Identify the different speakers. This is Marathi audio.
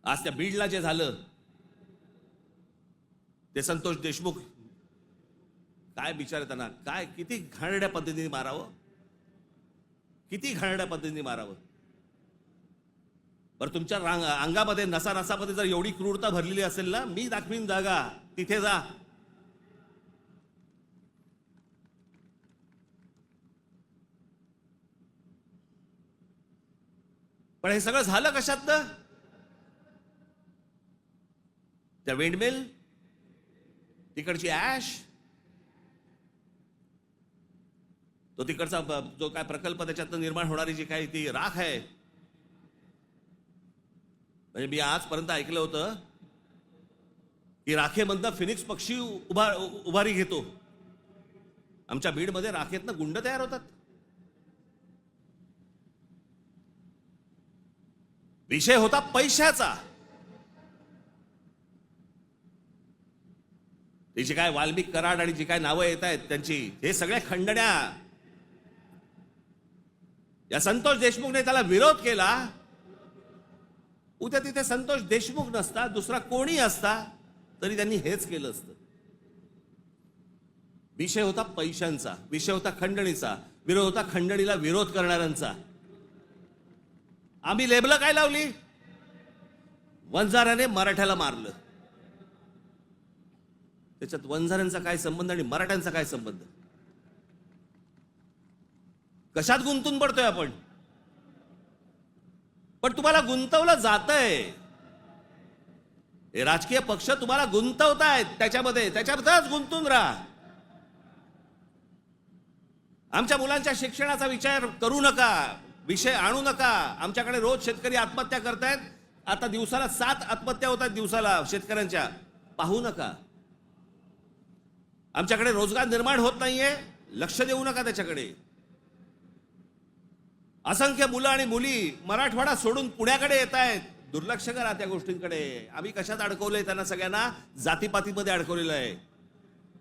Speaker 1: आज त्या बीडला जे झालं ते संतोष देशमुख काय बिचारे, त्यांना काय किती घाणेरड्या पद्धतीने मारावं, किती घाणेरड्या पद्धतीने मारावं. बरं तुमच्या अंगामध्ये नसा नसामध्ये जर एवढी क्रूरता भरलेली असेल ना, मी दाखवीन जागा, तिथे जा. पण हे सगळं झालं कशातनं? त्या विंडमिल, तिकडची ऍश, तो तिकडचा जो काय प्रकल्प, त्याच्यातनं निर्माण होणारी जी काही ती राख आहे. म्हणजे मी आजपर्यंत ऐकलं होतं की राखेमधनं फिनिक्स पक्षी उभारी घेतो. आमच्या बीडमध्ये राखेतनं गुंड तयार होतात. विषय होता पैशाचा. ती जी काय वाल्मिक कराड आणि जी काय नावं येत आहेत त्यांची, हे सगळ्या खंडण्या. या संतोष देशमुखने त्याला विरोध केला. उद्या तिथे संतोष देशमुख नसता, दुसरा कोणी असता तरी त्यांनी हेच केलं असतं. विषय होता पैशांचा, विषय होता खंडणीचा, विरोध होता खंडणीला विरोध करणाऱ्यांचा. आम्ही लेबल काय लावली? वंजाराने मराठ्याला मारलं. त्याच्यात वंजाऱ्यांचा काय संबंध आणि मराठ्यांचा काय संबंध? कशात गुंतून पडतोय आपण? पण तुम्हाला गुंतवलं जातंय. हे राजकीय पक्ष तुम्हाला गुंतवतायत त्याच्यामध्ये, त्याच्यातच गुंतून राहा. आमच्या मुलांच्या शिक्षणाचा विचार करू नका, विषय आणू नका. आमच्याकडे रोज शेतकरी आत्महत्या करतायत. आता दिवसाला 7 आत्महत्या होत आहेत दिवसाला शेतकऱ्यांच्या. पाहू नका. आमच्याकडे रोजगार निर्माण होत नाहीये, लक्ष देऊ नका त्याच्याकडे. असंख्य मुलं आणि मुली मराठवाडा सोडून पुण्याकडे येत आहेत. दुर्लक्ष करा त्या गोष्टींकडे. आम्ही कशात अडकवलंय त्यांना? सगळ्यांना जातीपातीमध्ये अडकवलेलं आहे.